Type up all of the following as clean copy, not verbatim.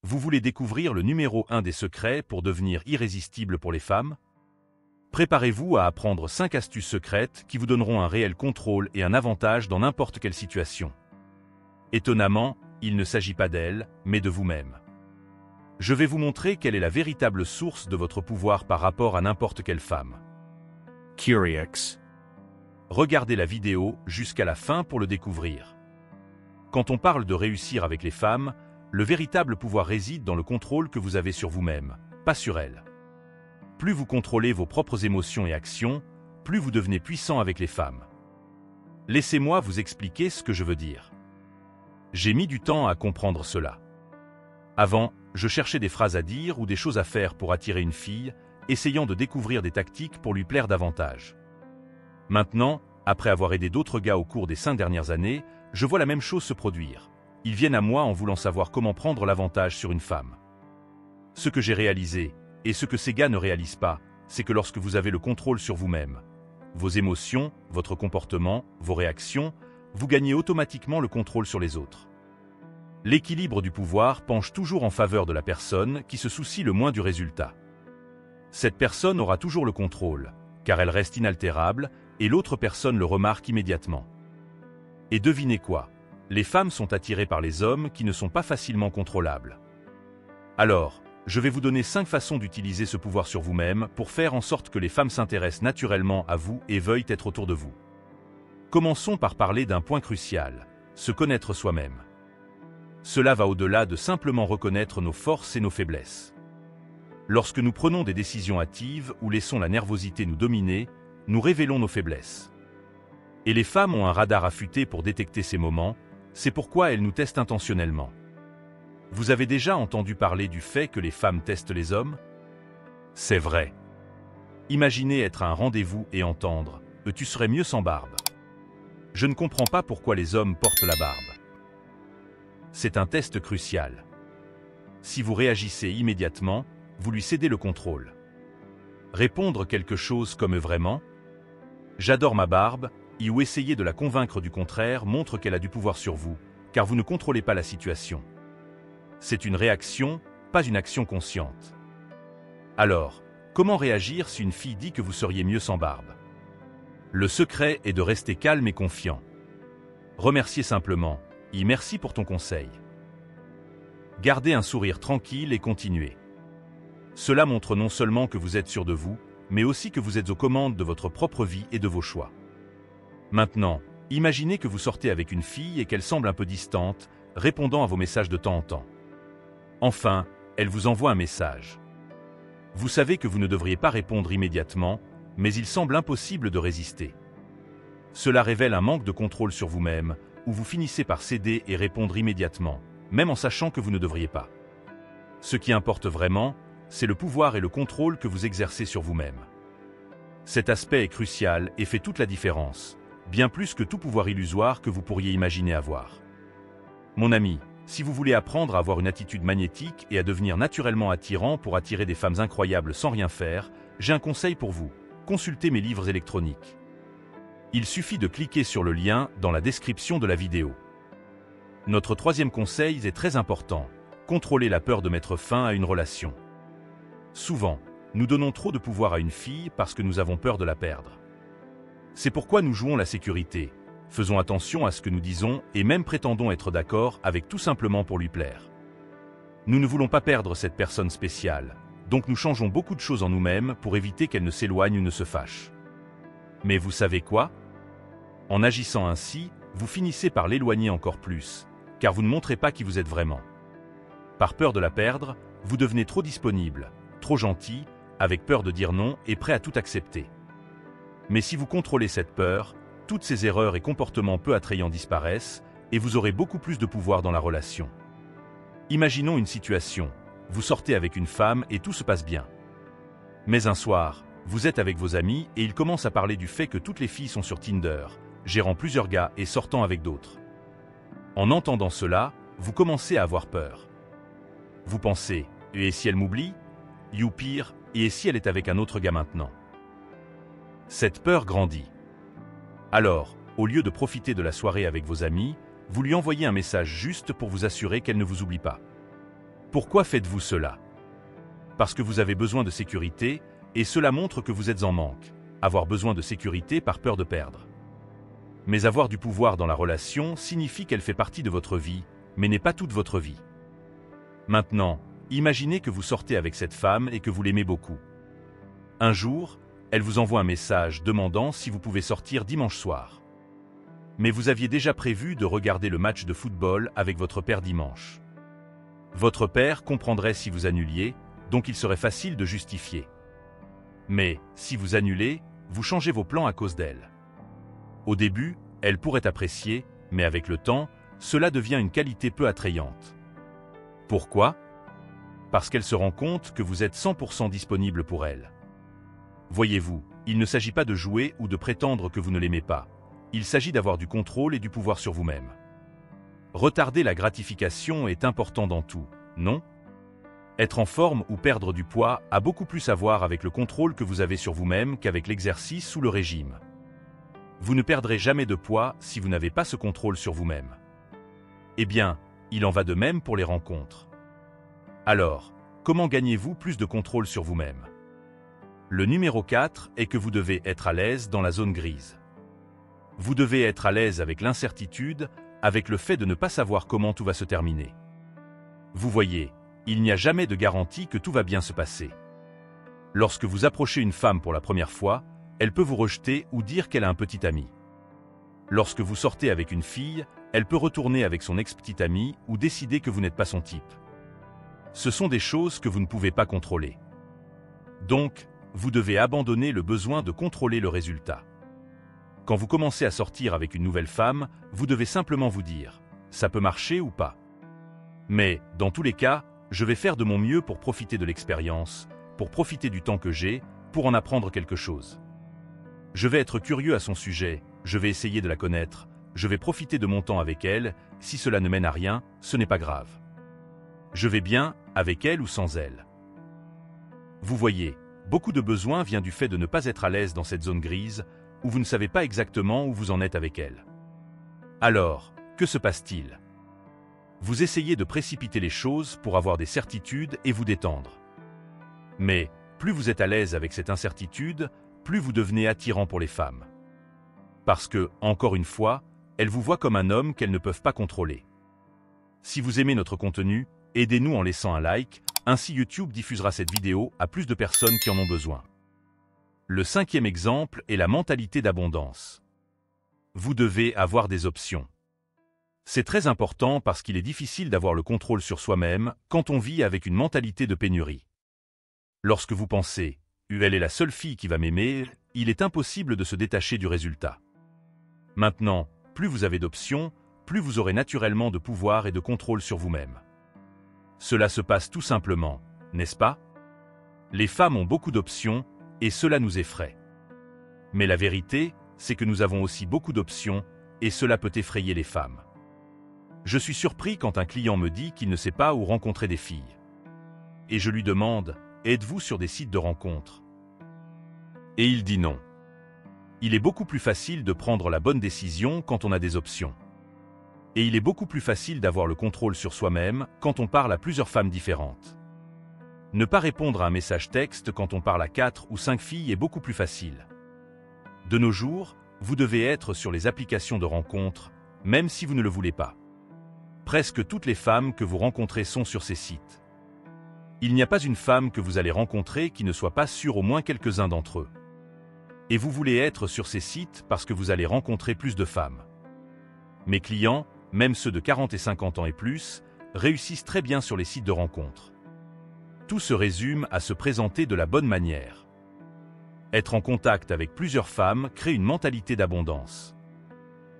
Vous voulez découvrir le numéro 1 des secrets pour devenir irrésistible pour les femmes? Préparez-vous à apprendre 5 astuces secrètes qui vous donneront un réel contrôle et un avantage dans n'importe quelle situation. Étonnamment, il ne s'agit pas d'elle, mais de vous-même. Je vais vous montrer quelle est la véritable source de votre pouvoir par rapport à n'importe quelle femme. Curieux. Regardez la vidéo jusqu'à la fin pour le découvrir. Quand on parle de réussir avec les femmes, le véritable pouvoir réside dans le contrôle que vous avez sur vous-même, pas sur elles. Plus vous contrôlez vos propres émotions et actions, plus vous devenez puissant avec les femmes. Laissez-moi vous expliquer ce que je veux dire. J'ai mis du temps à comprendre cela. Avant, je cherchais des phrases à dire ou des choses à faire pour attirer une fille, essayant de découvrir des tactiques pour lui plaire davantage. Maintenant, après avoir aidé d'autres gars au cours des 5 dernières années, je vois la même chose se produire. Ils viennent à moi en voulant savoir comment prendre l'avantage sur une femme. Ce que j'ai réalisé, et ce que ces gars ne réalisent pas, c'est que lorsque vous avez le contrôle sur vous-même, vos émotions, votre comportement, vos réactions, vous gagnez automatiquement le contrôle sur les autres. L'équilibre du pouvoir penche toujours en faveur de la personne qui se soucie le moins du résultat. Cette personne aura toujours le contrôle, car elle reste inaltérable, et l'autre personne le remarque immédiatement. Et devinez quoi? Les femmes sont attirées par les hommes qui ne sont pas facilement contrôlables. Alors, je vais vous donner 5 façons d'utiliser ce pouvoir sur vous-même pour faire en sorte que les femmes s'intéressent naturellement à vous et veuillent être autour de vous. Commençons par parler d'un point crucial, se connaître soi-même. Cela va au-delà de simplement reconnaître nos forces et nos faiblesses. Lorsque nous prenons des décisions hâtives ou laissons la nervosité nous dominer, nous révélons nos faiblesses. Et les femmes ont un radar affûté pour détecter ces moments, c'est pourquoi elles nous testent intentionnellement. Vous avez déjà entendu parler du fait que les femmes testent les hommes? C'est vrai. Imaginez être à un rendez-vous et entendre « tu serais mieux sans barbe ». Je ne comprends pas pourquoi les hommes portent la barbe. C'est un test crucial. Si vous réagissez immédiatement, vous lui cédez le contrôle. Répondre quelque chose comme « vraiment » ? J'adore ma barbe, ou essayer de la convaincre du contraire montre qu'elle a du pouvoir sur vous, car vous ne contrôlez pas la situation. C'est une réaction, pas une action consciente. Alors, comment réagir si une fille dit que vous seriez mieux sans barbe? Le secret est de rester calme et confiant. Remerciez simplement, merci pour ton conseil. Gardez un sourire tranquille et continuez. Cela montre non seulement que vous êtes sûr de vous, mais aussi que vous êtes aux commandes de votre propre vie et de vos choix. Maintenant, imaginez que vous sortez avec une fille et qu'elle semble un peu distante, répondant à vos messages de temps en temps. Enfin, elle vous envoie un message. Vous savez que vous ne devriez pas répondre immédiatement, mais il semble impossible de résister. Cela révèle un manque de contrôle sur vous-même, où vous finissez par céder et répondre immédiatement, même en sachant que vous ne devriez pas. Ce qui importe vraiment, c'est le pouvoir et le contrôle que vous exercez sur vous-même. Cet aspect est crucial et fait toute la différence, bien plus que tout pouvoir illusoire que vous pourriez imaginer avoir. Mon ami, si vous voulez apprendre à avoir une attitude magnétique et à devenir naturellement attirant pour attirer des femmes incroyables sans rien faire, j'ai un conseil pour vous, consultez mes livres électroniques. Il suffit de cliquer sur le lien dans la description de la vidéo. Notre 3e conseil est très important, contrôler la peur de mettre fin à une relation. Souvent, nous donnons trop de pouvoir à une fille parce que nous avons peur de la perdre. C'est pourquoi nous jouons la sécurité, faisons attention à ce que nous disons et même prétendons être d'accord avec tout simplement pour lui plaire. Nous ne voulons pas perdre cette personne spéciale, donc nous changeons beaucoup de choses en nous-mêmes pour éviter qu'elle ne s'éloigne ou ne se fâche. Mais vous savez quoi? En agissant ainsi, vous finissez par l'éloigner encore plus, car vous ne montrez pas qui vous êtes vraiment. Par peur de la perdre, vous devenez trop disponible, trop gentil, avec peur de dire non et prêt à tout accepter. Mais si vous contrôlez cette peur, toutes ces erreurs et comportements peu attrayants disparaissent et vous aurez beaucoup plus de pouvoir dans la relation. Imaginons une situation, vous sortez avec une femme et tout se passe bien. Mais un soir, vous êtes avec vos amis et ils commencent à parler du fait que toutes les filles sont sur Tinder, gérant plusieurs gars et sortant avec d'autres. En entendant cela, vous commencez à avoir peur. Vous pensez, et si elle m'oublie? Ou pire, et si elle est avec un autre gars maintenant? Cette peur grandit. Alors, au lieu de profiter de la soirée avec vos amis, vous lui envoyez un message juste pour vous assurer qu'elle ne vous oublie pas. Pourquoi faites-vous cela? Parce que vous avez besoin de sécurité, et cela montre que vous êtes en manque. Avoir besoin de sécurité par peur de perdre. Mais avoir du pouvoir dans la relation signifie qu'elle fait partie de votre vie, mais n'est pas toute votre vie. Maintenant, imaginez que vous sortez avec cette femme et que vous l'aimez beaucoup. Un jour, elle vous envoie un message demandant si vous pouvez sortir dimanche soir. Mais vous aviez déjà prévu de regarder le match de football avec votre père dimanche. Votre père comprendrait si vous annuliez, donc il serait facile de justifier. Mais, si vous annulez, vous changez vos plans à cause d'elle. Au début, elle pourrait apprécier, mais avec le temps, cela devient une qualité peu attrayante. Pourquoi? Parce qu'elle se rend compte que vous êtes 100% disponible pour elle. Voyez-vous, il ne s'agit pas de jouer ou de prétendre que vous ne l'aimez pas. Il s'agit d'avoir du contrôle et du pouvoir sur vous-même. Retarder la gratification est important dans tout, non? Être en forme ou perdre du poids a beaucoup plus à voir avec le contrôle que vous avez sur vous-même qu'avec l'exercice ou le régime. Vous ne perdrez jamais de poids si vous n'avez pas ce contrôle sur vous-même. Eh bien, il en va de même pour les rencontres. Alors, comment gagnez-vous plus de contrôle sur vous-même? Le numéro 4 est que vous devez être à l'aise dans la zone grise. Vous devez être à l'aise avec l'incertitude, avec le fait de ne pas savoir comment tout va se terminer. Vous voyez, il n'y a jamais de garantie que tout va bien se passer. Lorsque vous approchez une femme pour la première fois, elle peut vous rejeter ou dire qu'elle a un petit ami. Lorsque vous sortez avec une fille, elle peut retourner avec son ex-petit ami ou décider que vous n'êtes pas son type. Ce sont des choses que vous ne pouvez pas contrôler. Donc, vous devez abandonner le besoin de contrôler le résultat. Quand vous commencez à sortir avec une nouvelle femme, vous devez simplement vous dire « ça peut marcher ou pas ». Mais, dans tous les cas, je vais faire de mon mieux pour profiter de l'expérience, pour profiter du temps que j'ai, pour en apprendre quelque chose. Je vais être curieux à son sujet, je vais essayer de la connaître, je vais profiter de mon temps avec elle, si cela ne mène à rien, ce n'est pas grave. Je vais bien, avec elle ou sans elle. Vous voyez, beaucoup de besoin vient du fait de ne pas être à l'aise dans cette zone grise, où vous ne savez pas exactement où vous en êtes avec elle. Alors, que se passe-t-il? Vous essayez de précipiter les choses pour avoir des certitudes et vous détendre. Mais, plus vous êtes à l'aise avec cette incertitude, plus vous devenez attirant pour les femmes. Parce que, encore une fois, elles vous voient comme un homme qu'elles ne peuvent pas contrôler. Si vous aimez notre contenu, aidez-nous en laissant un like, ainsi YouTube diffusera cette vidéo à plus de personnes qui en ont besoin. Le 5e exemple est la mentalité d'abondance. Vous devez avoir des options. C'est très important parce qu'il est difficile d'avoir le contrôle sur soi-même quand on vit avec une mentalité de pénurie. Lorsque vous pensez « elle est la seule fille qui va m'aimer », il est impossible de se détacher du résultat. Maintenant, plus vous avez d'options, plus vous aurez naturellement de pouvoir et de contrôle sur vous-même. Cela se passe tout simplement, n'est-ce pas? Les femmes ont beaucoup d'options et cela nous effraie. Mais la vérité, c'est que nous avons aussi beaucoup d'options et cela peut effrayer les femmes. Je suis surpris quand un client me dit qu'il ne sait pas où rencontrer des filles. Et je lui demande « êtes-vous sur des sites de rencontres ?» Et il dit non. Il est beaucoup plus facile de prendre la bonne décision quand on a des options. Et il est beaucoup plus facile d'avoir le contrôle sur soi-même quand on parle à plusieurs femmes différentes. Ne pas répondre à un message texte quand on parle à 4 ou 5 filles est beaucoup plus facile. De nos jours, vous devez être sur les applications de rencontres, même si vous ne le voulez pas. Presque toutes les femmes que vous rencontrez sont sur ces sites. Il n'y a pas une femme que vous allez rencontrer qui ne soit pas sur au moins quelques-uns d'entre eux. Et vous voulez être sur ces sites parce que vous allez rencontrer plus de femmes. Mes clients, même ceux de 40 et 50 ans et plus, réussissent très bien sur les sites de rencontres. Tout se résume à se présenter de la bonne manière. Être en contact avec plusieurs femmes crée une mentalité d'abondance.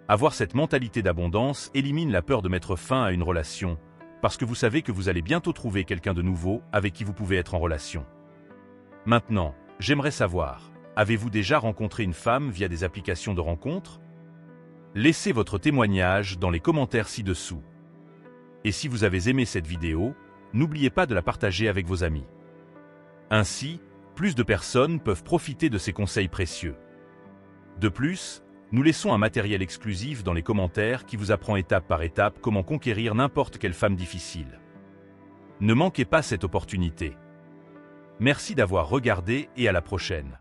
Avoir cette mentalité d'abondance élimine la peur de mettre fin à une relation, parce que vous savez que vous allez bientôt trouver quelqu'un de nouveau avec qui vous pouvez être en relation. Maintenant, j'aimerais savoir, avez-vous déjà rencontré une femme via des applications de rencontres? Laissez votre témoignage dans les commentaires ci-dessous. Et si vous avez aimé cette vidéo, n'oubliez pas de la partager avec vos amis. Ainsi, plus de personnes peuvent profiter de ces conseils précieux. De plus, nous laissons un matériel exclusif dans les commentaires qui vous apprend étape par étape comment conquérir n'importe quelle femme difficile. Ne manquez pas cette opportunité. Merci d'avoir regardé et à la prochaine.